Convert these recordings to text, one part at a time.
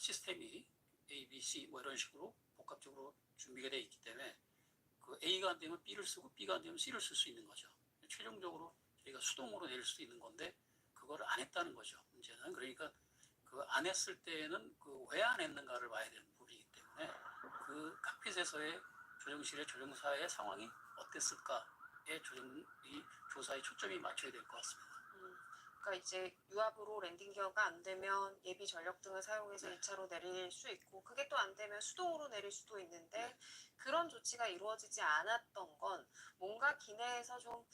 시스템이 A, B, C 뭐 이런 식으로 복합적으로 준비가 되어 있기 때문에 그 A가 안 되면 B를 쓰고 B가 안 되면 C를 쓸 수 있는 거죠. 최종적으로 저희가 수동으로 내릴 수도 있는 건데 그걸 안 했다는 거죠. 문제는 그러니까 그 안 했을 때는 그 왜 안 했는가를 봐야 되는 부분이기 때문에 그 칵핏에서의 조정실의 조정사의 상황이 어땠을까에 이 조사의 초점이 맞춰야 될 것 같습니다. 그러니까 이제 유압으로 랜딩 기어가 안 되면 예비 전력 등을 사용해서 2차로 내릴 수 있고 그게 또 안 되면 수동으로 내릴 수도 있는데 그런 조치가 이루어지지 않았던 건 뭔가 기내에서 좀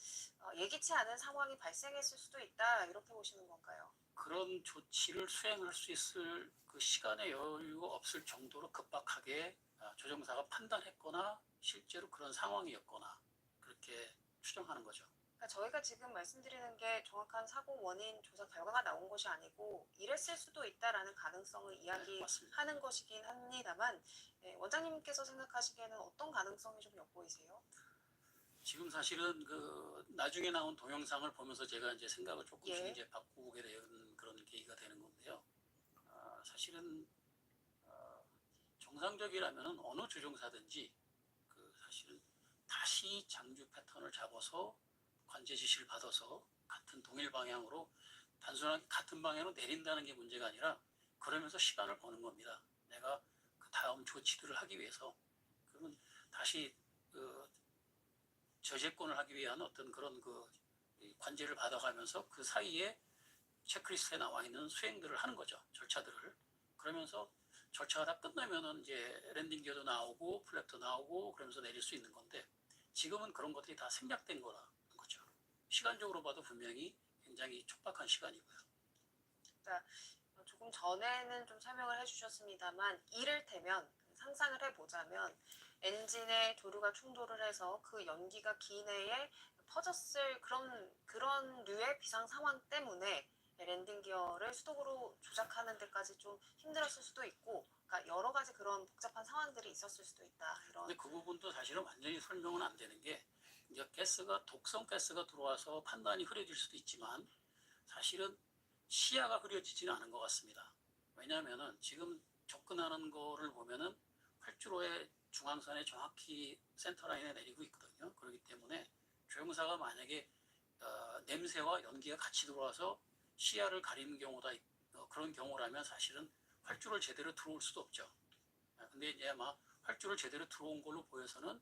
예기치 않은 상황이 발생했을 수도 있다 이렇게 보시는 건가요? 그런 조치를 수행할 수 있을 그 시간의 여유가 없을 정도로 급박하게 조정사가 판단했거나 실제로 그런 상황이었거나 그렇게 추정하는 거죠. 그러니까 저희가 지금 말씀드리는 게 정확한 사고 원인 조사 결과가 나온 것이 아니고 이랬을 수도 있다라는 가능성을 이야기하는 네, 것이긴 합니다만 원장님께서 생각하시기에는 어떤 가능성이 좀 엿보이세요? 지금 사실은 그 나중에 나온 동영상을 보면서 제가 이제 생각을 조금씩 예. 이제 바꾸게 된 그런 계기가 되는 건데요. 사실은 정상적이라면은 어느 조종사든지 그 사실은 다시 장주 패턴을 잡아서 관제 지시를 받아서 같은 동일 방향으로 단순하게 같은 방향으로 내린다는 게 문제가 아니라 그러면서 시간을 버는 겁니다. 내가 그 다음 조치들을 하기 위해서 그러면 다시 그 저제권을 하기 위한 어떤 그런 그 관제를 받아가면서 그 사이에 체크리스트에 나와 있는 수행들을 하는 거죠. 절차들을. 그러면서 절차가 다 끝나면은 이제 랜딩 기어도 나오고 플랩도 나오고 그러면서 내릴 수 있는 건데 지금은 그런 것들이 다 생략된 거라는 거죠. 시간적으로 봐도 분명히 굉장히 촉박한 시간이고요. 그러니까 조금 전에는 좀 설명을 해주셨습니다만 이를테면 상상을 해보자면 엔진의 조류가 충돌을 해서 그 연기가 기내에 퍼졌을 그런 류의 비상 상황 때문에 랜딩 기어를 수동으로 조작하는 데까지 좀 힘들었을 수도 있고 그러니까 여러 가지 그런 복잡한 상황들이 있었을 수도 있다. 근데 그 부분도 사실은 완전히 설명은 안 되는 게 이제 독성 가스가 들어와서 판단이 흐려질 수도 있지만 사실은 시야가 흐려지지는 않은 것 같습니다. 왜냐하면은 지금 접근하는 거를 보면은 활주로의 중앙선에 정확히 센터라인에 내리고 있거든요. 그렇기 때문에 조종사가 만약에 냄새와 연기가 같이 들어와서 시야를 가리는 경우다 그런 경우라면 사실은 활주로를 제대로 들어올 수도 없죠. 근데 이제 막 활주를 제대로 들어온 걸로 보여서는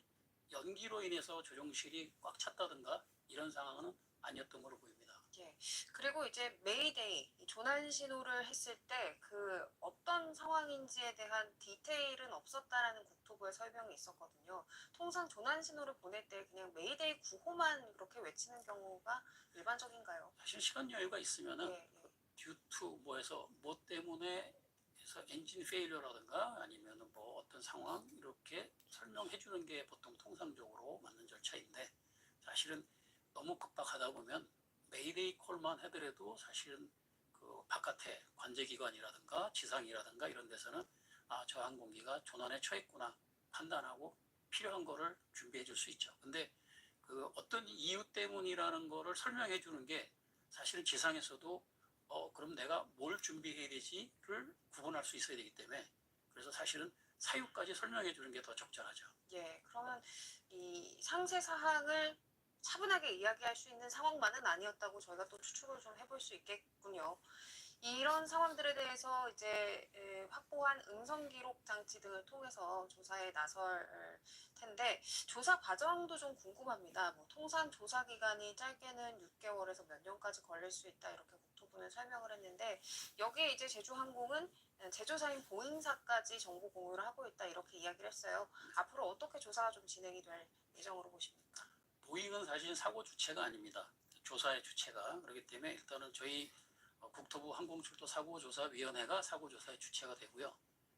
연기로 인해서 조종실이 꽉 찼다든가 이런 상황은 아니었던 걸로 보입니다. 예. 그리고 이제 메이데이 조난 신호를 했을 때 그 어떤 상황인지에 대한 디테일은 없었다라는 국토부의 설명이 있었거든요. 통상 조난 신호를 보낼 때 그냥 메이데이 구호만 그렇게 외치는 경우가 일반적인가요? 사실 시간 여유가 있으면은 예, 예. 듀투 뭐해서 뭐 때문에 해서 엔진 페일러라든가 아니면 뭐 어떤 상황 이렇게 설명해 주는 게 보통 통상적으로 맞는 절차인데 사실은 너무 급박하다 보면 메이데이 콜만 하더라도 사실은 그 바깥에 관제기관이라든가 지상이라든가 이런 데서는 저 항공기가 조난에 처했구나 판단하고 필요한 거를 준비해 줄 수 있죠. 근데 그 어떤 이유 때문이라는 거를 설명해 주는 게 사실은 지상에서도 그럼 내가 뭘 준비해야 되지를 구분할 수 있어야 되기 때문에 그래서 사실은 사유까지 설명해 주는 게 더 적절하죠. 예, 그러면 이 상세 사항을 차분하게 이야기할 수 있는 상황만은 아니었다고 저희가 또 추측을 좀 해볼 수 있겠군요. 이런 상황들에 대해서 이제 확보한 음성 기록 장치 등을 통해서 조사에 나설 텐데 조사 과정도 좀 궁금합니다. 뭐 통상 조사 기간이 짧게는 6개월에서 몇 년까지 걸릴 수 있다 이렇게 국토부는 설명을 했는데 여기에 이제 제주항공은 제조사인 보잉사까지 정보 공유를 하고 있다 이렇게 이야기를 했어요. 앞으로 어떻게 조사가 좀 진행이 될 예정으로 보십니까? 보잉은 사실 사고 주체가 아닙니다. 조사의 주체가 그렇기 때문에 일단은 저희 국토부 항공출도사고조사위원회가 사고조사의 주체가 되고요.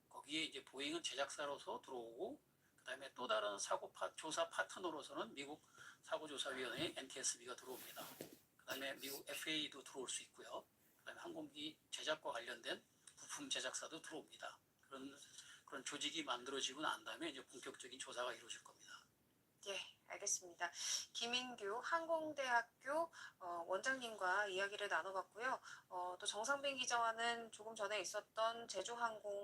거기에 이제 보잉은 제작사로서 들어오고 그다음에 또 다른 조사 파트너로서는 미국 사고조사위원회 NTSB가 들어옵니다. 그다음에 미국 FAA도 들어올 수 있고요. 그다음에 항공기 제작과 관련된 부품 제작사도 들어옵니다. 그런 조직이 만들어지고 난 다음에 이제 본격적인 조사가 이루어질 겁니다. 예, 알겠습니다. 김인규 항공대학교 원장님과 이야기를 나눠봤고요. 또 정상빈 기자와는 조금 전에 있었던 제주항공